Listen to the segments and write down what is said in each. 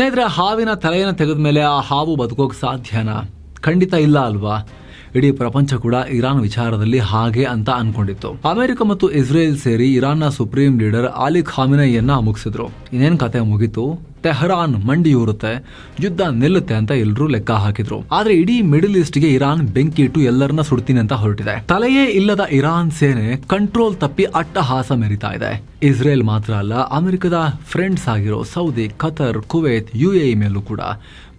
ಸ್ನೇಹಿತರೆ, ಹಾವಿನ ತಲೆಯನ್ನು ತೆಗೆದ ಮೇಲೆ ಆ ಹಾವು ಬದುಕೋಕೆ ಸಾಧ್ಯನಾ? ಖಂಡಿತ ಇಲ್ಲ ಅಲ್ವಾ? ಇಡೀ ಪ್ರಪಂಚ ಕೂಡ ಇರಾನ್ ವಿಚಾರದಲ್ಲಿ ಹಾಗೆ ಅಂತ ಅನ್ಕೊಂಡಿತ್ತು. ಅಮೆರಿಕ ಮತ್ತು ಇಸ್ರೇಲ್ ಸೇರಿ ಇರಾನ್ನ ಸುಪ್ರೀಂ ಲೀಡರ್ ಅಲಿ ಖಾಮಿನೈಯನ್ನ ಮುಗಿಸಿದ್ರು. ಇನ್ನೇನ್ ಕತೆ ಮುಗಿತು, ತೆಹರಾನ್ ಮಂಡಿಯೂರುತ್ತೆ, ಯುದ್ಧ ನಿಲ್ಲುತ್ತೆ ಅಂತ ಎಲ್ಲರೂ ಲೆಕ್ಕ ಹಾಕಿದ್ರು. ಆದ್ರೆ ಇಡೀ ಮಿಡಲ್ ಈಸ್ಟ್ಗೆ ಇರಾನ್ ಬೆಂಕಿ ಇಟ್ಟು ಎಲ್ಲರನ್ನ ಸುಡ್ತೀನಿ ಅಂತ ಹೊರಟಿದೆ. ತಲೆಯೇ ಇಲ್ಲದ ಇರಾನ್ ಸೇನೆ ಕಂಟ್ರೋಲ್ ತಪ್ಪಿ ಅಟ್ಟಹಾಸ ಮೆರಿತಾ ಇದೆ. ಇಸ್ರೇಲ್ ಮಾತ್ರ ಅಲ್ಲ, ಅಮೆರಿಕದ ಫ್ರೆಂಡ್ಸ್ ಆಗಿರೋ ಸೌದಿ, ಖತರ್, ಕುವೈತ್, UAE ಮೇಲೂ ಕೂಡ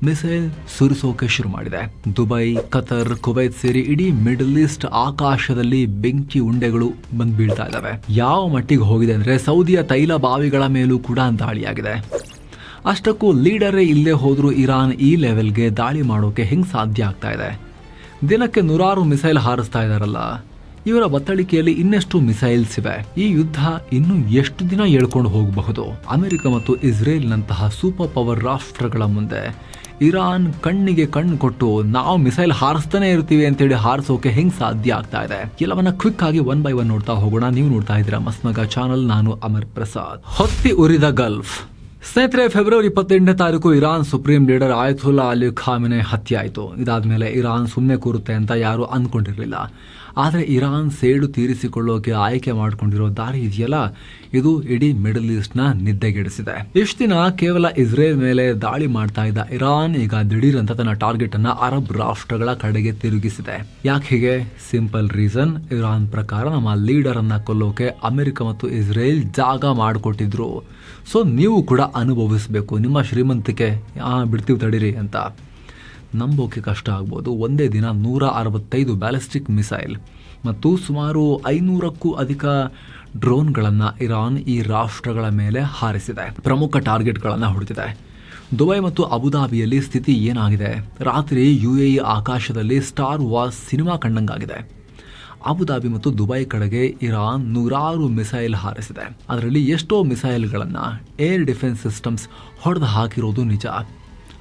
ಮಿಸೈಲ್ ಸುರಿಸೋಕೆ ಶುರು ಮಾಡಿದೆ. ದುಬೈ, ಖತರ್, ಕುವೈತ್ ಸೇರಿ ಇಡೀ ಮಿಡಲ್ ಈಸ್ಟ್ ಆಕಾಶದಲ್ಲಿ ಬೆಂಕಿ ಉಂಡೆಗಳು ಬಂದ್ ಬೀಳ್ತಾ ಇದಾವೆ. ಯಾವ ಮಟ್ಟಿಗೆ ಹೋಗಿದೆ ಅಂದ್ರೆ ಸೌದಿಯ ತೈಲ ಬಾವಿಗಳ ಮೇಲೂ ಕೂಡ ದಾಳಿಯಾಗಿದೆ. ಅಷ್ಟಕ್ಕೂ ಲೀಡರೇ ಇಲ್ಲೇ ಹೋದ್ರೂ ಇರಾನ್ ಈ ಲೆವೆಲ್ಗೆ ದಾಳಿ ಮಾಡೋಕೆ ಹೆಂಗ್ ಸಾಧ್ಯ ಆಗ್ತಾ ಇದೆ? ದಿನಕ್ಕೆ 100 ಮಿಸೈಲ್ ಹಾರಿಸ್ತಾ ಇದಾರಲ್ಲ, ಇವರ ಬತ್ತಳಿಕೆಯಲ್ಲಿ ಇನ್ನೆಷ್ಟು ಮಿಸೈಲ್ಸ್ ಇವೆ? ಈ ಯುದ್ಧ ಇನ್ನು ಎಷ್ಟು ದಿನ ಹೇಳ್ಕೊಂಡು ಹೋಗಬಹುದು? ಅಮೆರಿಕ ಮತ್ತು ಇಸ್ರೇಲ್ ನಂತಹ ಸೂಪರ್ ಪವರ್ ರಾಷ್ಟ್ರಗಳ ಮುಂದೆ ಇರಾನ್ ಕಣ್ಣಿಗೆ ಕಣ್ಣು ಕೊಟ್ಟು ನಾವು ಮಿಸೈಲ್ ಹಾರಿಸ್ತಾನೆ ಇರ್ತೀವಿ ಅಂತೇಳಿ ಹಾರಿಸೋಕೆ ಹೆಂಗ್ ಸಾಧ್ಯ ಆಗ್ತಾ ಇದೆ? ಎಲ್ಲವನ್ನ ಕ್ವಿಕ್ ಆಗಿ 1 by 1 ನೋಡ್ತಾ ಹೋಗೋಣ. ನೀವು ನೋಡ್ತಾ ಇದ್ದೀರಾ ಮಸ್ಮಗ ಚಾನಲ್, ನಾನು ಅಮರ್ ಪ್ರಸಾದ್. ಹೊತ್ತಿ ಉರಿದ ಗಲ್ಫ್. ಸ್ನೇಹಿತರೆ, ಫೆಬ್ರವರಿ 28ನೇ ತಾರೀಕು Iran supreme leader Ayatollah Ali Khamenei ಹತ್ಯೆ ಆಯಿತು. ಇದಾದ್ಮೇಲೆ ಇರಾನ್ ಸುಮ್ಮನೆ ಕೂರುತ್ತೆ ಅಂತ ಯಾರು ಅಂದ್ಕೊಂಡಿರಲಿಲ್ಲ. ಆದರೆ ಇರಾನ್ ಸೇಡು ತೀರಿಸಿಕೊಳ್ಳೋಕೆ ಆಯ್ಕೆ ಮಾಡಿಕೊಂಡಿರೋ ದಾರಿ ಇದೆಯಲ್ಲ, ಇದು ಇಡೀ ಮಿಡಲ್ ಈಸ್ಟ್ನ ನಿದ್ದೆಗೆಡಿಸಿದೆ. ಇಷ್ಟು ದಿನ ಕೇವಲ ಇಸ್ರೇಲ್ ಮೇಲೆ ದಾಳಿ ಮಾಡ್ತಾ ಇದ್ದ ಇರಾನ್ ಈಗ ದಿಢೀರ್ ಅಂತ ತನ್ನ ಟಾರ್ಗೆಟ್ ಅನ್ನ ಅರಬ್ ರಾಷ್ಟ್ರಗಳ ಕಡೆಗೆ ತಿರುಗಿಸಿದೆ. ಯಾಕೆ ಹೀಗೆ? Simple reason. ಇರಾನ್ ಪ್ರಕಾರ ನಮ್ಮ ಲೀಡರ್ ಅನ್ನ ಕೊಲ್ಲೋಕೆ ಅಮೆರಿಕ ಮತ್ತು ಇಸ್ರೇಲ್ ಜಾಗ ಮಾಡಿಕೊಟ್ಟಿದ್ರು. ಸೊ ನೀವು ಕೂಡ ಅನುಭವಿಸಬೇಕು ನಿಮ್ಮ ಶ್ರೀಮಂತಿಕೆ, ಬಿಡ್ತೀವಿ ತಡೀರಿ ಅಂತ. ನಂಬೋಕೆ ಕಷ್ಟ ಆಗ್ಬೋದು. ಒಂದೇ ದಿನ 165 ಬ್ಯಾಲಿಸ್ಟಿಕ್ ಮಿಸೈಲ್ ಮತ್ತು ಸುಮಾರು 500ಕ್ಕೂ ಅಧಿಕ ಡ್ರೋನ್ಗಳನ್ನು ಇರಾನ್ ಈ ರಾಷ್ಟ್ರಗಳ ಮೇಲೆ ಹಾರಿಸಿದೆ. ಪ್ರಮುಖ ಟಾರ್ಗೆಟ್ಗಳನ್ನು ಹೊಡೆದಿದೆ. ದುಬೈ ಮತ್ತು ಅಬುದಾಬಿಯಲ್ಲಿ ಸ್ಥಿತಿ ಏನಾಗಿದೆ? ರಾತ್ರಿ UAE ಆಕಾಶದಲ್ಲಿ ಸ್ಟಾರ್ ವಾರ್ಸ್ ಸಿನಿಮಾ ಕಂಡಂಗಾಗಿದೆ. ಅಬುದಾಬಿ ಮತ್ತು ದುಬೈ ಕಡೆಗೆ ಇರಾನ್ 100 ಮಿಸೈಲ್ ಹಾರಿಸಿದೆ. ಅದರಲ್ಲಿ ಎಷ್ಟೋ ಮಿಸೈಲ್ಗಳನ್ನು ಏರ್ ಡಿಫೆನ್ಸ್ ಸಿಸ್ಟಮ್ಸ್ ಹೊಡೆದು ಹಾಕಿರೋದು ನಿಜ.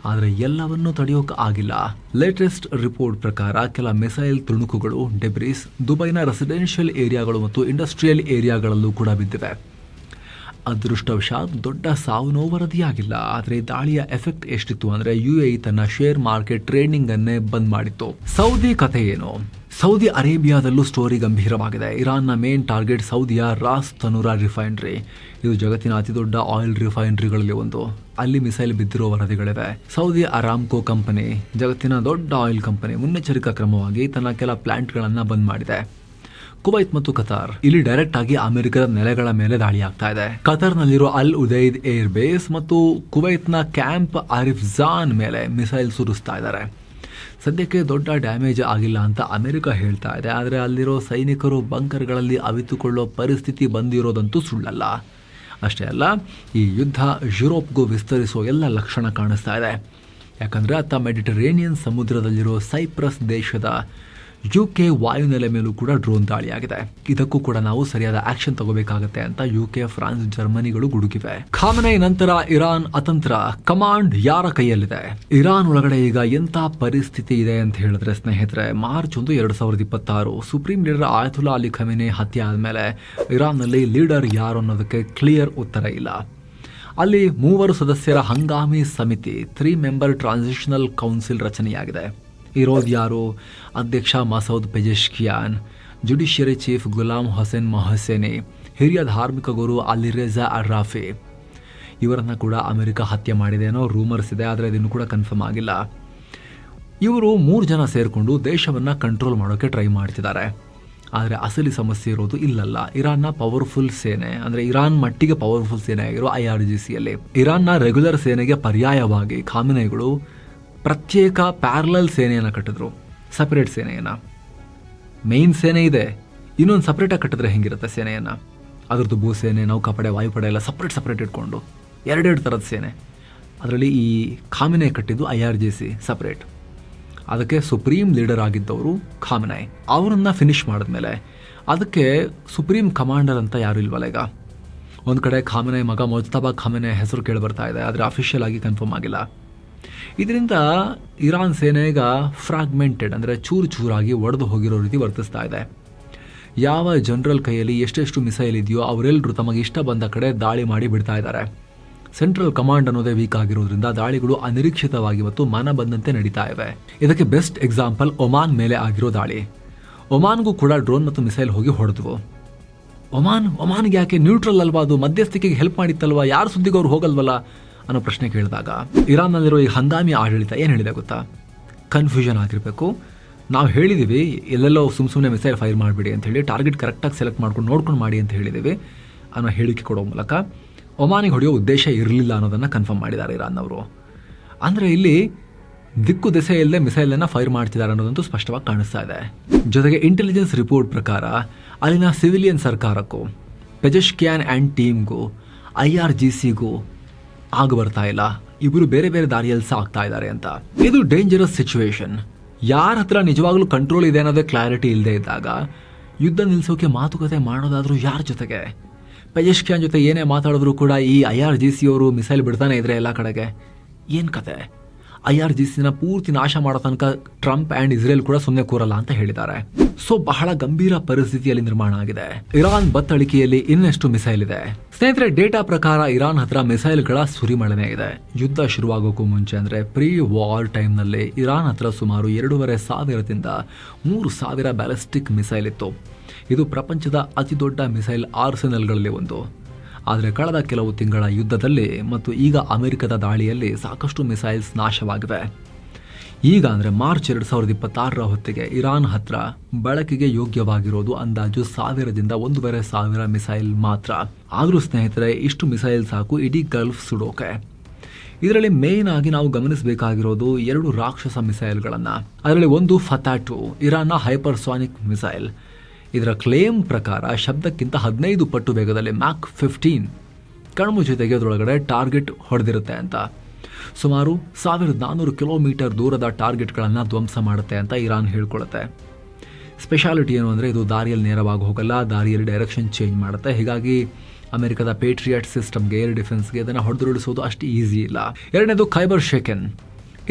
ಆದರೆ ಎಲ್ಲವನ್ನೂ ತಡೆಯೋಕೆ ಆಗಿಲ್ಲ. ಲೇಟೆಸ್ಟ್ ರಿಪೋರ್ಟ್ ಪ್ರಕಾರ ಕೆಲ ಮಿಸೈಲ್ ತುಣುಕುಗಳು, ಡೆಬ್ರಿಸ್ ದುಬೈನ ರೆಸಿಡೆನ್ಷಿಯಲ್ ಏರಿಯಾಗಳು ಮತ್ತು ಇಂಡಸ್ಟ್ರಿಯಲ್ ಏರಿಯಾಗಳಲ್ಲೂ ಕೂಡ ಬಿದ್ದಿವೆ. ಅದೃಷ್ಟವಶಾತ್ ದೊಡ್ಡ ಸಾವು ನೋವು ವರದಿಯಾಗಿಲ್ಲ. ಆದರೆ ದಾಳಿಯ ಎಫೆಕ್ಟ್ ಎಷ್ಟಿತ್ತು ಅಂದರೆ UAE ತನ್ನ ಶೇರ್ ಮಾರ್ಕೆಟ್ ಟ್ರೇಡಿಂಗ್ ಅನ್ನೇ ಬಂದ್ ಮಾಡಿತ್ತು. ಸೌದಿ ಕಥೆ ಏನು? ಸೌದಿ ಅರೇಬಿಯಾದಲ್ಲೂ ಸ್ಟೋರಿ ಗಂಭೀರವಾಗಿದೆ. ಇರಾನ್ನ ಮೇನ್ ಟಾರ್ಗೆಟ್ ಸೌದಿಯ ರಾಸ್ ತನುರಾ ರಿಫೈನರಿ. ಇದು ಜಗತ್ತಿನ ಅತಿ ದೊಡ್ಡ ಆಯಿಲ್ ರಿಫೈನರಿಗಳಲ್ಲಿ ಒಂದು. ಅಲ್ಲಿ ಮಿಸೈಲ್ ಬಿದ್ದಿರೋ ವರದಿಗಳಿವೆ. ಸೌದಿ ಅರಾಮ್ಕೋ ಕಂಪನಿ, ಜಗತ್ತಿನ ದೊಡ್ಡ ಆಯಿಲ್ ಕಂಪನಿ, ಮುನ್ನೆಚ್ಚರಿಕಾ ಕ್ರಮವಾಗಿ ತನ್ನ ಕೆಲ ಪ್ಲಾಂಟ್ಗಳನ್ನು ಬಂದ್ ಮಾಡಿದೆ. ಕುವೈತ್ ಮತ್ತು ಕತಾರ್, ಇಲ್ಲಿ ಡೈರೆಕ್ಟ್ ಆಗಿ ಅಮೆರಿಕದ ನೆಲೆಗಳ ಮೇಲೆ ದಾಳಿ ಆಗ್ತಾ ಇದೆ. ಕತಾರ್ನಲ್ಲಿರೋ ಅಲ್ ಉದೈದ್ ಏರ್ ಬೇಸ್ ಮತ್ತು ಕುವೈತ್ನ ಕ್ಯಾಂಪ್ ಅರಿಫ್ಜಾನ್ ಮೇಲೆ ಮಿಸೈಲ್ ಸುರಿಸ್ತಾ ಇದ್ದಾರೆ. ಸದ್ಯಕ್ಕೆ ದೊಡ್ಡ ಡ್ಯಾಮೇಜ್ ಆಗಿಲ್ಲ ಅಂತ ಅಮೆರಿಕ ಹೇಳ್ತಾ ಇದೆ. ಆದರೆ ಅಲ್ಲಿರೋ ಸೈನಿಕರು ಬಂಕರ್ಗಳಲ್ಲಿ ಅವಿತುಕೊಳ್ಳೋ ಪರಿಸ್ಥಿತಿ ಬಂದಿರೋದಂತೂ ಸುಳ್ಳಲ್ಲ. ಅಷ್ಟೇ ಅಲ್ಲ, ಈ ಯುದ್ಧ ಯುರೋಪ್ಗೂ ವಿಸ್ತರಿಸೋ ಎಲ್ಲ ಲಕ್ಷಣ ಕಾಣಿಸ್ತಾ ಇದೆ. ಯಾಕಂದರೆ ಅತ್ತ ಮೆಡಿಟರೇನಿಯನ್ ಸಮುದ್ರದಲ್ಲಿರೋ ಸೈಪ್ರಸ್ ದೇಶದ UK ವಾಯುನೆಲೆ ಮೇಲೂ ಕೂಡ ಡ್ರೋನ್ ದಾಳಿಯಾಗಿದೆ. ಇದಕ್ಕೂ ಕೂಡ ನಾವು ಸರಿಯಾದ ಆಕ್ಷನ್ ತಗೋಬೇಕಾಗತ್ತೆ ಅಂತ UK, ಫ್ರಾನ್ಸ್, ಜರ್ಮನಿಗಳು ಗುಡುಗಿವೆ. ಖಾಮೆನೈ ನಂತರ ಇರಾನ್ ಅತಂತ್ರ. ಕಮಾಂಡ್ ಯಾರ ಕೈಯಲ್ಲಿದೆ? ಇರಾನ್ ಒಳಗಡೆ ಈಗ ಎಂಥ ಪರಿಸ್ಥಿತಿ ಇದೆ ಅಂತ ಹೇಳಿದ್ರೆ ಸ್ನೇಹಿತರೆ, March 1, 2026 supreme leader Ayatollah Ali Khamenei ಹತ್ಯೆ ಆದಮೇಲೆ ಇರಾನ್ನಲ್ಲಿ ಲೀಡರ್ ಯಾರು ಅನ್ನೋದಕ್ಕೆ ಕ್ಲಿಯರ್ ಉತ್ತರ ಇಲ್ಲ. ಅಲ್ಲಿ 3 ಸದಸ್ಯರ ಹಂಗಾಮಿ ಸಮಿತಿ 3 ಮೆಂಬರ್ ಟ್ರಾನ್ಸಿಷನಲ್ ಕೌನ್ಸಿಲ್ ರಚನೆಯಾಗಿದೆ. ಇರೋದು ಯಾರು? ಅಧ್ಯಕ್ಷ Masoud Pezeshkian, judiciary chief Gholam Hossein Mohseni, ಹಿರಿಯ ಧಾರ್ಮಿಕ ಗುರು ಅಲಿರೇಜಾ ಅರ್ರಾಫಿ. ಇವರನ್ನು ಕೂಡ ಅಮೆರಿಕ ಹತ್ಯೆ ಮಾಡಿದೆ ಅನ್ನೋ ರೂಮರ್ಸ್ ಇದೆ, ಆದರೆ ಅದನ್ನು ಕೂಡ ಕನ್ಫರ್ಮ್ ಆಗಿಲ್ಲ. ಇವರು 3 ಜನ ಸೇರಿಕೊಂಡು ದೇಶವನ್ನು ಕಂಟ್ರೋಲ್ ಮಾಡೋಕ್ಕೆ ಟ್ರೈ ಮಾಡ್ತಿದ್ದಾರೆ. ಆದರೆ ಅಸಲಿ ಸಮಸ್ಯೆ ಇರೋದು ಇಲ್ಲಲ್ಲ. ಇರಾನ್ನ ಪವರ್ಫುಲ್ ಸೇನೆ, ಅಂದರೆ ಇರಾನ್ ಮಟ್ಟಿಗೆ ಪವರ್ಫುಲ್ ಸೇನೆ ಆಗಿರೋ IRGCಯಲ್ಲಿ ಇರಾನ್ನ ರೆಗ್ಯುಲರ್ ಸೇನೆಗೆ ಪರ್ಯಾಯವಾಗಿ ಖಾಮೆನೈಗಳು ಪ್ರತ್ಯೇಕ ಪ್ಯಾರಲಲ್ ಸೇನೆಯನ್ನು ಕಟ್ಟಿದ್ರು. ಸಪರೇಟ್ ಸೇನೆಯನ್ನು, ಮೇನ್ ಸೇನೆ ಇದೆ, ಇನ್ನೊಂದು ಸಪ್ರೇಟಾಗಿ ಕಟ್ಟಿದ್ರೆ ಹೆಂಗಿರುತ್ತೆ ಸೇನೆಯನ್ನು? ಅದರದ್ದು ಭೂಸೇನೆ, ನೌಕಾಪಡೆ, ವಾಯುಪಡೆ ಎಲ್ಲ ಸಪ್ರೇಟ್ ಇಟ್ಕೊಂಡು 2 ಥರದ ಸೇನೆ. ಅದರಲ್ಲಿ ಈ ಖಾಮೆನೈ ಕಟ್ಟಿದ್ದು IRGC ಸಪ್ರೇಟ್. ಅದಕ್ಕೆ ಸುಪ್ರೀಂ ಲೀಡರ್ ಆಗಿದ್ದವರು ಖಾಮೆನೈ. ಅವರನ್ನು ಫಿನಿಶ್ ಮಾಡಿದ್ಮೇಲೆ ಅದಕ್ಕೆ ಸುಪ್ರೀಂ ಕಮಾಂಡರ್ ಅಂತ ಯಾರು ಇಲ್ವಲ್ಲ. ಈಗ ಒಂದು ಕಡೆ ಖಾಮೆನೈ ಮಗ ಮೊಜ್ತಬಾ ಖಾಮೆನೈ ಹೆಸರು ಕೇಳಿ ಬರ್ತಾ ಇದೆ, ಆದರೆ ಅಫಿಷಿಯಲ್ ಆಗಿ ಕನ್ಫರ್ಮ್ ಆಗಿಲ್ಲ. ಇದರಿಂದ ಇರಾನ್ ಸೇನೆ ಈಗ ಫ್ರಾಗ್ಮೆಂಟೆಡ್, ಅಂದರೆ ಚೂರಾಗಿ ಒಡೆದು ಹೋಗಿರೋ ರೀತಿ ವರ್ತಿಸ್ತಾ ಇದೆ. ಯಾವ ಜನರಲ್ ಕೈಯಲ್ಲಿ ಎಷ್ಟೆಷ್ಟು ಮಿಸೈಲ್ ಇದೆಯೋ ಅವರೆಲ್ಲರೂ ತಮಗೆ ಇಷ್ಟ ಬಂದ ಕಡೆ ದಾಳಿ ಮಾಡಿ ಬಿಡ್ತಾ ಇದ್ದಾರೆ. ಸೆಂಟ್ರಲ್ ಕಮಾಂಡ್ ಅನ್ನೋದೇ ವೀಕ್ ಆಗಿರೋದ್ರಿಂದ ದಾಳಿಗಳು ಅನಿರೀಕ್ಷಿತವಾಗಿ ಮತ್ತು ಮನ ಬಂದಂತೆ ನಡೀತಾ ಇವೆ. ಇದಕ್ಕೆ ಬೆಸ್ಟ್ ಎಕ್ಸಾಂಪಲ್ ಒಮಾನ್ ಮೇಲೆ ಆಗಿರೋ ದಾಳಿ. ಒಮಾನ್ಗೂ ಕೂಡ ಡ್ರೋನ್ ಮತ್ತು ಮಿಸೈಲ್ ಹೋಗಿ ಹೊಡೆದ್ವು. ಒಮಾನ್ಗೆ ಯಾಕೆ, ನ್ಯೂಟ್ರಲ್ ಅಲ್ವಾ ಅದು, ಮಧ್ಯಸ್ಥಿಕೆಗೆ ಹೆಲ್ಪ್ ಮಾಡಿತ್ತಲ್ವಾ, ಯಾರು ಸುದ್ದಿಗೆ ಅವ್ರು ಹೋಗಲ್ವಲ್ಲ ಅನ್ನೋ ಪ್ರಶ್ನೆ ಕೇಳಿದಾಗ ಇರಾನ್ನಲ್ಲಿರೋ ಈ ಹಂಗಾಮಿ ಆಡಳಿತ ಏನು ಹೇಳಿದೆ ಗೊತ್ತಾ? ಕನ್ಫ್ಯೂಷನ್ ಆಗಿರಬೇಕು, ನಾವು ಹೇಳಿದ್ದೀವಿ ಎಲ್ಲೆಲ್ಲೋ ಸುಮ್ಮನೆ ಮಿಸೈಲ್ ಫೈರ್ ಮಾಡಿಬಿಡಿ ಅಂತ ಹೇಳಿ, ಟಾರ್ಗೆಟ್ ಕರೆಕ್ಟಾಗಿ ಸೆಲೆಕ್ಟ್ ಮಾಡ್ಕೊಂಡು ನೋಡ್ಕೊಂಡು ಮಾಡಿ ಅಂತ ಹೇಳಿದ್ದೀವಿ ಅನ್ನೋ ಹೇಳಿಕೆ ಕೊಡೋ ಮೂಲಕ ಒಮಾನಿಗೆ ಹೊಡೆಯೋ ಉದ್ದೇಶ ಇರಲಿಲ್ಲ ಅನ್ನೋದನ್ನು ಕನ್ಫರ್ಮ್ ಮಾಡಿದ್ದಾರೆ ಇರಾನ್ನವರು. ಅಂದರೆ ಇಲ್ಲಿ ದಿಕ್ಕು ದೆಸೆ ಇಲ್ಲದೆ ಮಿಸೈಲನ್ನು ಫೈರ್ ಮಾಡ್ತಿದ್ದಾರೆ ಅನ್ನೋದಂತೂ ಸ್ಪಷ್ಟವಾಗಿ ಕಾಣಿಸ್ತಾ ಇದೆ. ಜೊತೆಗೆ ಇಂಟೆಲಿಜೆನ್ಸ್ ರಿಪೋರ್ಟ್ ಪ್ರಕಾರ ಅಲ್ಲಿನ ಸಿವಿಲಿಯನ್ ಸರ್ಕಾರಕ್ಕೂ ಪೆಜೆಶ್ಕಿಯಾನ್ ಆ್ಯಂಡ್ ಟೀಮ್ಗೂ IRGCಗೂ ಆಗ ಬರ್ತಾ ಇಲ್ಲ, ಇಬ್ಬರು ಬೇರೆ ಬೇರೆ ದಾರಿಯಲ್ಲಿ ಸಾಗ್ತಾ ಇದ್ದಾರೆ ಅಂತ. ಇದು ಡೇಂಜರಸ್ ಸಿಚುವೇಶನ್. ಯಾರ ಹತ್ರ ನಿಜವಾಗ್ಲೂ ಕಂಟ್ರೋಲ್ ಇದೆ ಅನ್ನೋದೇ ಕ್ಲಾರಿಟಿ ಇಲ್ಲದೆ ಇದ್ದಾಗ ಯುದ್ಧ ನಿಲ್ಲಿಸೋಕೆ ಮಾತುಕತೆ ಮಾಡೋದಾದ್ರೂ ಯಾರ ಜೊತೆಗೆ? ಪೆಜೆಶ್ಕಿಯಾನ್ ಜೊತೆ ಏನೇ ಮಾತಾಡಿದ್ರು ಕೂಡ ಈ IRGC ಅವರು ಮಿಸೈಲ್ ಬಿಡ್ತಾನೆ ಇದ್ರೆ ಎಲ್ಲ ಕಡೆಗೆ. ಏನು ಕತೆ? IRGCನ ಪೂರ್ತಿ ನಾಶ ಮಾಡೋ ತನಕ ಟ್ರಂಪ್ ಆ್ಯಂಡ್ ಇಸ್ರೇಲ್ ಕೂಡ ಸುಮ್ಮನೆ ಕೂರಲ್ಲ ಅಂತ ಹೇಳಿದ್ದಾರೆ. ಸೊ ಬಹಳ ಗಂಭೀರ ಪರಿಸ್ಥಿತಿಯಲ್ಲಿ ನಿರ್ಮಾಣ ಆಗಿದೆ. ಇರಾನ್ ಬತ್ತಳಿಕೆಯಲ್ಲಿ ಇನ್ನೆಷ್ಟು ಮಿಸೈಲ್ ಇದೆ? ಸ್ನೇಹಿತರೆ, ಡೇಟಾ ಪ್ರಕಾರ ಇರಾನ್ ಹತ್ರ ಮಿಸೈಲ್ಗಳ ಸುರಿಮಳೆನೇ ಇದೆ. ಯುದ್ಧ ಶುರುವಾಗೋಕ್ಕೂ ಮುಂಚೆ ಅಂದರೆ ಪ್ರೀ ವಾರ್ ಟೈಮ್ನಲ್ಲಿ ಇರಾನ್ ಹತ್ರ ಸುಮಾರು 2500ದಿಂದ 3000 ಬ್ಯಾಲಿಸ್ಟಿಕ್ ಮಿಸೈಲ್ ಇತ್ತು. ಇದು ಪ್ರಪಂಚದ ಅತಿ ದೊಡ್ಡ ಮಿಸೈಲ್ ಆರ್ಸೆನಲ್ಗಳಲ್ಲಿ ಒಂದು. ಆದರೆ ಕಳೆದ ಕೆಲವು ತಿಂಗಳ ಯುದ್ಧದಲ್ಲಿ ಮತ್ತು ಈಗ ಅಮೆರಿಕದ ದಾಳಿಯಲ್ಲಿ ಸಾಕಷ್ಟು ಮಿಸೈಲ್ಸ್ ನಾಶವಾಗಿವೆ. ಈಗ ಅಂದರೆ ಮಾರ್ಚ್ 2026 ಹೊತ್ತಿಗೆ ಇರಾನ್ ಹತ್ರ ಬಳಕೆಗೆ ಯೋಗ್ಯವಾಗಿರೋದು ಅಂದಾಜು 1000ದಿಂದ 1500 ಮಿಸೈಲ್ ಮಾತ್ರ. ಆದರೂ ಸ್ನೇಹಿತರೆ, ಇಷ್ಟು ಮಿಸೈಲ್ ಸಾಕು ಇಡೀ ಗಲ್ಫ್ ಸುಡೋಕೆ. ಇದರಲ್ಲಿ ಮೇನ್ ಆಗಿ ನಾವು ಗಮನಿಸಬೇಕಾಗಿರೋದು 2 ರಾಕ್ಷಸ ಮಿಸೈಲ್ಗಳನ್ನು. ಅದರಲ್ಲಿ ಒಂದು ಫತಾ-2, ಇರಾನ್ನ ಹೈಪರ್ಸಾನಿಕ್ ಮಿಸೈಲ್. ಇದರ ಕ್ಲೇಮ್ ಪ್ರಕಾರ ಶಬ್ದಕ್ಕಿಂತ 15 ಪಟ್ಟು ವೇಗದಲ್ಲಿ ಮ್ಯಾಕ್ 15 ಕಣ್ಮುಚ್ಚಿ ತೆಗೆಯೋದ್ರೊಳಗಡೆ ಟಾರ್ಗೆಟ್ ಹೊಡೆದಿರುತ್ತೆ ಅಂತ. ಸುಮಾರು 1400 ಕಿಲೋಮೀಟರ್ ದೂರದ ಟಾರ್ಗೆಟ್ಗಳನ್ನು ಧ್ವಂಸ ಮಾಡುತ್ತೆ ಅಂತ ಇರಾನ್ ಹೇಳ್ಕೊಳ್ಳುತ್ತೆ. ಸ್ಪೆಷಾಲಿಟಿ ಏನು ಅಂದರೆ ಇದು ದಾರಿಯಲ್ಲಿ ನೇರವಾಗಿ ಹೋಗಲ್ಲ, ದಾರಿಯಲ್ಲಿ ಡೈರೆಕ್ಷನ್ ಚೇಂಜ್ ಮಾಡುತ್ತೆ. ಹೀಗಾಗಿ ಅಮೆರಿಕದ ಪೇಟ್ರಿಯಟ್ ಸಿಸ್ಟಮ್ಗೆ, ಏರ್ ಡಿಫೆನ್ಸ್ಗೆ ಅದನ್ನು ಹೊಡೆದುರುಳಿಸೋದು ಅಷ್ಟು ಈಸಿ ಇಲ್ಲ. ಎರಡನೇದು ಖೈಬರ್ ಶೇಖನ್.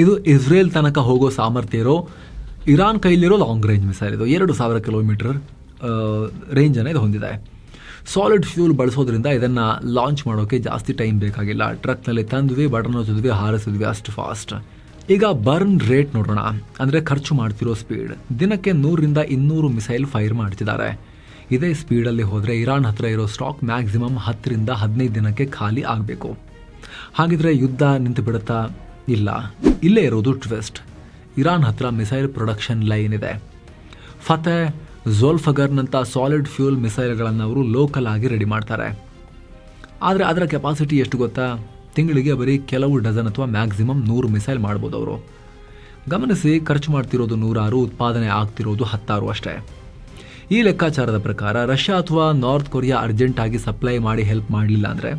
ಇದು ಇಸ್ರೇಲ್ ತನಕ ಹೋಗೋ ಸಾಮರ್ಥ್ಯ ಇರೋ ಇರಾನ್ ಕೈಲಿರೋ ಲಾಂಗ್ ರೇಂಜ್ ಮಿಸೈಲ್. ಇದು 2000 ಕಿಲೋಮೀಟರ್ ರೇಂಜನ್ನು ಇದು ಹೊಂದಿದೆ. ಸಾಲಿಡ್ ಫ್ಯೂಲ್ ಬಳಸೋದ್ರಿಂದ ಇದನ್ನು ಲಾಂಚ್ ಮಾಡೋಕ್ಕೆ ಜಾಸ್ತಿ ಟೈಮ್ ಬೇಕಾಗಿಲ್ಲ. ಟ್ರಕ್ನಲ್ಲಿ ತಂದ್ವಿ, ಬಟನ್ ಒತ್ತಿದ್ವಿ, ಹಾರಿಸಿದ್ವಿ, ಅಷ್ಟು ಫಾಸ್ಟ್. ಈಗ ಬರ್ನ್ ರೇಟ್ ನೋಡೋಣ, ಅಂದರೆ ಖರ್ಚು ಮಾಡ್ತಿರೋ ಸ್ಪೀಡ್. ದಿನಕ್ಕೆ 100ರಿಂದ 200 ಮಿಸೈಲ್ ಫೈರ್ ಮಾಡ್ತಿದ್ದಾರೆ. ಇದೇ ಸ್ಪೀಡಲ್ಲಿ ಹೋದರೆ ಇರಾನ್ ಹತ್ರ ಇರೋ ಸ್ಟಾಕ್ ಮ್ಯಾಕ್ಸಿಮಮ್ 10ರಿಂದ 15 ದಿನಕ್ಕೆ ಖಾಲಿ ಆಗಬೇಕು. ಹಾಗಿದ್ರೆ ಯುದ್ಧ ನಿಂತು ಬಿಡುತ್ತಾ? ಇಲ್ಲ. ಇಲ್ಲೇ ಇರೋದು ಟ್ವಿಸ್ಟ್. ಇರಾನ್ ಹತ್ರ ಮಿಸೈಲ್ ಪ್ರೊಡಕ್ಷನ್ ಲೈನ್ ಇದೆ. ಫತೆ, ಝೋಲ್ಫಗರ್ನಂಥ ಸಾಲಿಡ್ ಫ್ಯೂಲ್ ಮಿಸೈಲ್ಗಳನ್ನು ಅವರು ಲೋಕಲ್ ಆಗಿ ರೆಡಿ ಮಾಡ್ತಾರೆ. ಆದರೆ ಅದರ ಕೆಪಾಸಿಟಿ ಎಷ್ಟು ಗೊತ್ತಾ? ತಿಂಗಳಿಗೆ ಬರೀ ಕೆಲವು ಡಜನ್ ಅಥವಾ ಮ್ಯಾಕ್ಸಿಮಮ್ 100 ಮಿಸೈಲ್ ಮಾಡ್ಬೋದು ಅವರು. ಗಮನಿಸಿ, ಖರ್ಚು ಮಾಡ್ತಿರೋದು 100, ಉತ್ಪಾದನೆ ಆಗ್ತಿರೋದು 10 ಅಷ್ಟೇ. ಈ ಲೆಕ್ಕಾಚಾರದ ಪ್ರಕಾರ ರಷ್ಯಾ ಅಥವಾ ನಾರ್ತ್ ಕೊರಿಯಾ ಅರ್ಜೆಂಟಾಗಿ ಸಪ್ಲೈ ಮಾಡಿ ಹೆಲ್ಪ್ ಮಾಡಲಿಲ್ಲ ಅಂದರೆ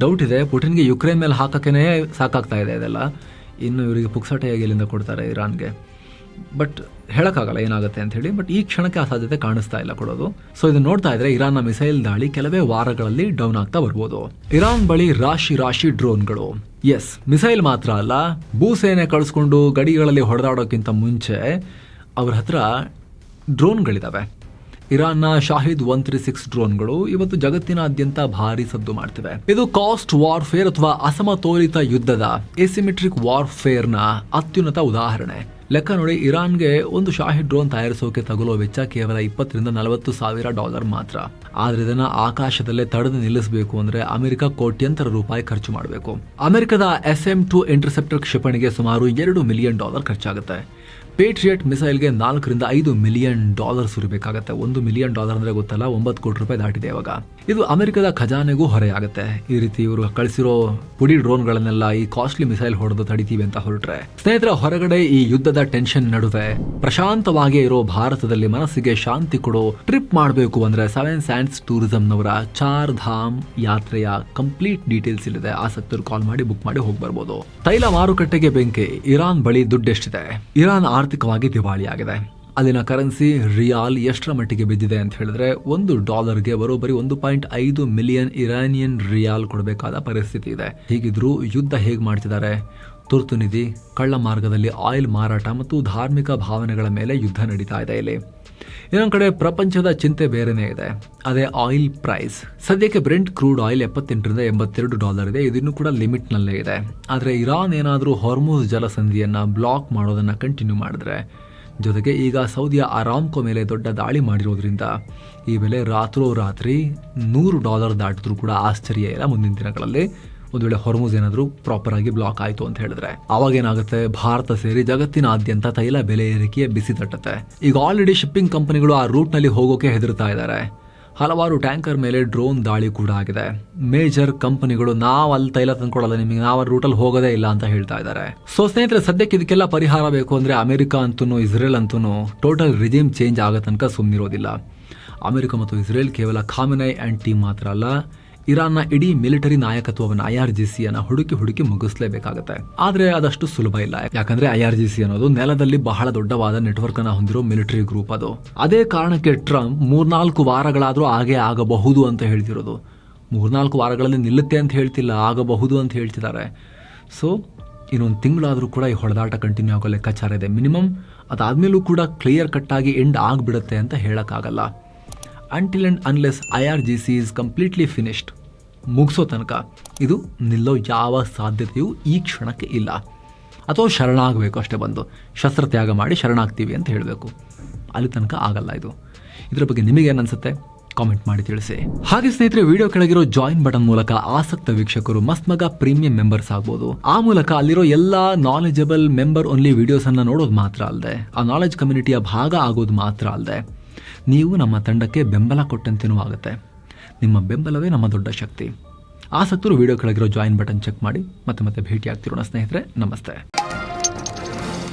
ಡೌಟ್ ಇದೆ, ಪುಟಿನ್ಗೆ ಯುಕ್ರೇನ್ ಮೇಲೆ ಹಾಕೋಕ್ಕೇ ಸಾಕಾಗ್ತಾ ಇದೆ ಇದೆಲ್ಲ. ಇನ್ನು ಇವರಿಗೆ ಪುಕ್ಸಟೆಯಾಗಿ ಎಲ್ಲಿಂದ ಕೊಡ್ತಾರೆ ಇರಾನ್ಗೆ? ಬಟ್ ಹೇಳೋಕ್ಕಾಗಲ್ಲ ಏನಾಗುತ್ತೆ ಅಂತ ಹೇಳಿ. ಬಟ್ ಈ ಕ್ಷಣಕ್ಕೆ ಆ ಸಾಧ್ಯತೆ ಕಾಣಿಸ್ತಾ ಇಲ್ಲ ಕೊಡೋದು. ಸೊ ಇದನ್ನ ನೋಡ್ತಾ ಇದ್ರೆ ಇರಾನ್ನ ಮಿಸೈಲ್ ದಾಳಿ ಕೆಲವೇ ವಾರಗಳಲ್ಲಿ ಡೌನ್ ಆಗ್ತಾ ಬರ್ಬೋದು. ಇರಾನ್ ಬಳಿ ರಾಶಿ ಡ್ರೋನ್ಗಳು. ಎಸ್, ಮಿಸೈಲ್ ಮಾತ್ರ ಅಲ್ಲ, ಭೂಸೇನೆ ಕಳಿಸ್ಕೊಂಡು ಗಡಿಗಳಲ್ಲಿ ಹೊಡೆದಾಡೋಕ್ಕಿಂತ ಮುಂಚೆ ಅವ್ರ ಹತ್ರ ಡ್ರೋನ್ಗಳಿದಾವೆ. ಇರಾನ್ನ ಶಾಹಿದ್ 136 ಡ್ರೋನ್ಗಳು ಇವತ್ತು ಜಗತ್ತಿನಾದ್ಯಂತ ಭಾರಿ ಸದ್ದು ಮಾಡ್ತಿವೆ. ಇದು ಕಾಸ್ಟ್ ವಾರ್ಫೇರ್ ಅಥವಾ ಅಸಮತೋಲಿತ ಯುದ್ಧದ ಎಸಿಮೆಟ್ರಿಕ್ ವಾರ್ಫೇರ್ನ ಅತ್ಯುನ್ನತ ಉದಾಹರಣೆ. ಲೆಕ್ಕ ನೋಡಿ, ಇರಾನ್ಗೆ ಒಂದು ಶಾಹಿದ್ ಡ್ರೋನ್ ತಯಾರಿಸೋಕೆ ತಗುಲೋ ವೆಚ್ಚ ಕೇವಲ $20,000-40,000 ಮಾತ್ರ. ಆದ್ರೆ ಇದನ್ನ ಆಕಾಶದಲ್ಲೇ ತಡೆದು ನಿಲ್ಲಿಸಬೇಕು ಅಂದ್ರೆ ಅಮೆರಿಕ ಕೋಟ್ಯಂತರ ರೂಪಾಯಿ ಖರ್ಚು ಮಾಡಬೇಕು. ಅಮೆರಿಕದ SM-2 ಇಂಟರ್ಸೆಪ್ಟರ್ ಕ್ಷಿಪಣಿಗೆ ಸುಮಾರು $2 ಮಿಲಿಯನ್ ಖರ್ಚಾಗುತ್ತೆ. ಪೇಟ್ರಿಯಟ್ ಮಿಸೈಲ್ಗೆ $4-5 ಮಿಲಿಯನ್ ಸುರಿಬೇಕಾಗತ್ತೆ. $1 ಮಿಲಿಯನ್ ಅಂದ್ರೆ ಗೊತ್ತಲ್ಲ, 9 ಕೋಟಿ ರೂಪಾಯಿ ದಾಟಿದೆ ಇವಾಗ. ಇದು ಅಮೆರಿಕದ ಖಜಾನೆಗೂ ಹೊರೆಯಾಗುತ್ತೆ. ಈ ರೀತಿ ಇವರು ಕಳಿಸಿರೋ ಪುಡಿ ಡ್ರೋನ್ಗಳನ್ನೆಲ್ಲ ಈ ಕಾಸ್ಟ್ಲಿ ಮಿಸೈಲ್ ಹೊಡೆದು ತಡಿತೀವಿ ಅಂತ ಹೊರಟ್ರೆ. ಸ್ನೇಹಿತರ, ಹೊರಗಡೆ ಈ ಯುದ್ಧದ ಟೆನ್ಷನ್ ನಡುವೆ ಪ್ರಶಾಂತವಾಗಿ ಇರೋ ಭಾರತದಲ್ಲಿ ಮನಸ್ಸಿಗೆ ಶಾಂತಿ ಕೊಡೋ ಟ್ರಿಪ್ ಮಾಡಬೇಕು ಅಂದ್ರೆ 7 ಸ್ಯಾಂಡ್ಸ್ ಟೂರಿಸಂನವರ 4 ಧಾಮ್ ಯಾತ್ರೆಯ ಕಂಪ್ಲೀಟ್ ಡೀಟೇಲ್ಸ್ ಇಲ್ಲಿದೆ. ಆಸಕ್ತರು ಕಾಲ್ ಮಾಡಿ ಬುಕ್ ಮಾಡಿ ಹೋಗಿ ಬರ್ಬೋದು. ತೈಲ ಮಾರುಕಟ್ಟೆಗೆ ಬೆಂಕಿ. ಇರಾನ್ ಬಳಿ ದುಡ್ಡೆಷ್ಟಿದೆ? ಇರಾನ್ ಆರ್ಥಿಕವಾಗಿ ದಿವಾಳಿಯಾಗಿದೆ. ಅಲ್ಲಿನ ಕರೆನ್ಸಿ ರಿಯಾಲ್ ಎಷ್ಟರ ಮಟ್ಟಿಗೆ ಬಿದ್ದಿದೆ ಅಂತ ಹೇಳಿದ್ರೆ $1ಗೆ ಬರೋಬ್ಬರಿ 1.5 ಮಿಲಿಯನ್ ಇರಾನಿಯನ್ ರಿಯಾಲ್ ಕೊಡಬೇಕಾದ ಪರಿಸ್ಥಿತಿ ಇದೆ. ಹೀಗಿದ್ರೂ ಯುದ್ಧ ಹೇಗೆ ಮಾಡ್ತಿದ್ದಾರೆ? ತುರ್ತು ನಿಧಿ, ಕಳ್ಳ ಮಾರ್ಗದಲ್ಲಿ ಆಯಿಲ್ ಮಾರಾಟ ಮತ್ತು ಧಾರ್ಮಿಕ ಭಾವನೆಗಳ ಮೇಲೆ ಯುದ್ಧ ನಡೀತಾ ಇದೆ ಇಲ್ಲಿ. ಇನ್ನೊಂದು ಕಡೆ ಪ್ರಪಂಚದ ಚಿಂತೆ ಬೇರೆನೇ ಇದೆ, ಅದೇ ಆಯಿಲ್ ಪ್ರೈಸ್. ಸದ್ಯಕ್ಕೆ ಬ್ರೆಂಟ್ ಕ್ರೂಡ್ ಆಯಿಲ್ $78 ಇದೆ, ಇದು ಕೂಡ ಲಿಮಿಟ್ನಲ್ಲೇ ಇದೆ. ಆದರೆ ಇರಾನ್ ಏನಾದರೂ ಹಾರ್ಮುಜ್ ಜಲಸಂಧಿಯನ್ನು ಬ್ಲಾಕ್ ಮಾಡೋದನ್ನು ಕಂಟಿನ್ಯೂ ಮಾಡಿದ್ರೆ, ಜೊತೆಗೆ ಈಗ ಸೌದಿಯ ಅರಾಮ್ಕೋ ಮೇಲೆ ದೊಡ್ಡ ದಾಳಿ ಮಾಡಿರೋದ್ರಿಂದ ಈ ಬೆಲೆ ರಾತ್ರೋರಾತ್ರಿ $100 ದಾಟಿದ್ರೂ ಕೂಡ ಆಶ್ಚರ್ಯ ಇಲ್ಲ. ಮುಂದಿನ ದಿನಗಳಲ್ಲಿ ಒಂದು ವೇಳೆ ಹಾರ್ಮುಜ್ ಏನಾದರೂ ಪ್ರಾಪರ್ ಆಗಿ ಬ್ಲಾಕ್ ಆಯಿತು ಅಂತ ಹೇಳಿದ್ರೆ ಅವಾಗ ಏನಾಗುತ್ತೆ, ಭಾರತ ಸೇರಿ ಜಗತ್ತಿನಾದ್ಯಂತ ತೈಲ ಬೆಲೆ ಏರಿಕೆಯ ಬಿಸಿ ತಟ್ಟುತ್ತೆ. ಈಗ ಆಲ್ರೆಡಿ ಶಿಪ್ಪಿಂಗ್ ಕಂಪನಿಗಳು ಆ ರೂಟ್ನಲ್ಲಿ ಹೋಗೋಕೆ ಹೆದರ್ತಾ ಇದ್ದಾರೆ. ಹಲವಾರು ಟ್ಯಾಂಕರ್ ಮೇಲೆ ಡ್ರೋನ್ ದಾಳಿ ಕೂಡ ಆಗಿದೆ. ಮೇಜರ್ ಕಂಪನಿಗಳು ನಾವು ಅಲ್ಲಿ ತೈಲ ತಂದ್ಕೊಡಲ್ಲ ನಿಮಗೆ, ನಾವು ರೂಟಲ್ಲಿ ಹೋಗೋದೇ ಇಲ್ಲ ಅಂತ ಹೇಳ್ತಾ ಇದ್ದಾರೆ. ಸೊ ಸ್ನೇಹಿತರೆ, ಸದ್ಯಕ್ಕೆ ಇದಕ್ಕೆಲ್ಲ ಪರಿಹಾರ ಬೇಕು ಅಂದರೆ ಅಮೆರಿಕ ಅಂತೂ ಇಸ್ರೇಲ್ ಅಂತೂ ಟೋಟಲ್ ರಿಜಿಮ್ ಚೇಂಜ್ ಆಗೋ ತನಕ ಸುಮ್ಮನಿರೋದಿಲ್ಲ. ಅಮೆರಿಕ ಮತ್ತು ಇಸ್ರೇಲ್ ಕೇವಲ ಖಾಮೆನೈ ಆ್ಯಂಡ್ ಟೀಮ್ ಮಾತ್ರ ಅಲ್ಲ, ಇರಾನ್ನ ಇಡೀ ಮಿಲಿಟರಿ ನಾಯಕತ್ವವನ್ನು IRGCಯನ್ನು ಹುಡುಕಿ ಮುಗಿಸಲೇಬೇಕಾಗುತ್ತೆ. ಆದರೆ ಅದಷ್ಟು ಸುಲಭ ಇಲ್ಲ, ಯಾಕಂದ್ರೆ IRGC ಅನ್ನೋದು ನೆಲದಲ್ಲಿ ಬಹಳ ದೊಡ್ಡವಾದ ನೆಟ್ವರ್ಕ್ ಅನ್ನು ಹೊಂದಿರೋ ಮಿಲಿಟರಿ ಗ್ರೂಪ್ ಅದು. ಅದೇ ಕಾರಣಕ್ಕೆ ಟ್ರಂಪ್ 3-4 ವಾರಗಳಾದರೂ ಹಾಗೆ ಆಗಬಹುದು ಅಂತ ಹೇಳ್ತಿರೋದು. 3-4 ವಾರಗಳಲ್ಲಿ ನಿಲ್ಲುತ್ತೆ ಅಂತ ಹೇಳ್ತಿಲ್ಲ, ಆಗಬಹುದು ಅಂತ ಹೇಳ್ತಿದ್ದಾರೆ. ಸೊ ಇನ್ನೊಂದು ತಿಂಗಳಾದರೂ ಕೂಡ ಈ ಹೊಡೆದಾಟ ಕಂಟಿನ್ಯೂ ಆಗೋ ಲೆಕ್ಕಾಚಾರ ಇದೆ. ಮಿನಿಮಮ್ ಅದಾದ್ಮೇಲೂ ಕೂಡ ಕ್ಲಿಯರ್ ಕಟ್ ಆಗಿ ಎಂಡ್ ಆಗಿಬಿಡುತ್ತೆ ಅಂತ ಹೇಳೋಕ್ಕಾಗಲ್ಲ. Until and unless IRGC is completely finished, ಮುಗಿಸೋ ತನಕ ಇದು ನಿಲ್ಲೋ ಯಾವ ಸಾಧ್ಯತೆಯೂ ಈ ಕ್ಷಣಕ್ಕೆ ಇಲ್ಲ. ಅಥವಾ ಶರಣಾಗಬೇಕು ಅಷ್ಟೇ, ಬಂದು ಶಸ್ತ್ರತ್ಯಾಗ ಮಾಡಿ ಶರಣಾಗ್ತೀವಿ ಅಂತ ಹೇಳಬೇಕು. ಅಲ್ಲಿ ತನಕ ಆಗಲ್ಲ ಇದು. ಇದರ ಬಗ್ಗೆ ನಿಮಗೇನು ಅನಿಸುತ್ತೆ ಕಾಮೆಂಟ್ ಮಾಡಿ ತಿಳಿಸಿ. ಹಾಗೆ ಸ್ನೇಹಿತರೆ, ವಿಡಿಯೋ ಕೆಳಗಿರೋ ಜಾಯಿನ್ ಬಟನ್ ಮೂಲಕ ಆಸಕ್ತ ವೀಕ್ಷಕರು ಮಸ್ತ್ ಮಗ ಪ್ರೀಮಿಯಂ ಮೆಂಬರ್ಸ್ ಆಗ್ಬೋದು. ಆ ಮೂಲಕ ಅಲ್ಲಿರೋ ಎಲ್ಲ ನಾಲೆಜಬಲ್ ಮೆಂಬರ್ ಓನ್ಲಿ ವಿಡಿಯೋಸನ್ನು ನೋಡೋದು ಮಾತ್ರ ಅಲ್ಲದೆ, ಆ ನಾಲೆಜ್ ಕಮ್ಯುನಿಟಿಯ ಭಾಗ ಆಗೋದು ಮಾತ್ರ ಅಲ್ಲದೆ, ನೀವು ನಮ್ಮ ತಂಡಕ್ಕೆ ಬೆಂಬಲ ಕೊಟ್ಟಂತೆಯೂ ಆಗುತ್ತೆ. ನಿಮ್ಮ ಬೆಂಬಲವೇ ನಮ್ಮ ದೊಡ್ಡ ಶಕ್ತಿ. ಆಸಕ್ತರು ವಿಡಿಯೋ ಕೆಳಗಿರೋ ಜಾಯಿನ್ ಬಟನ್ ಚೆಕ್ ಮಾಡಿ ಮತ್ತೆ ಭೇಟಿ ಆಗ್ತಿರೋಣ ಸ್ನೇಹಿತರೆ. ನಮಸ್ತೆ.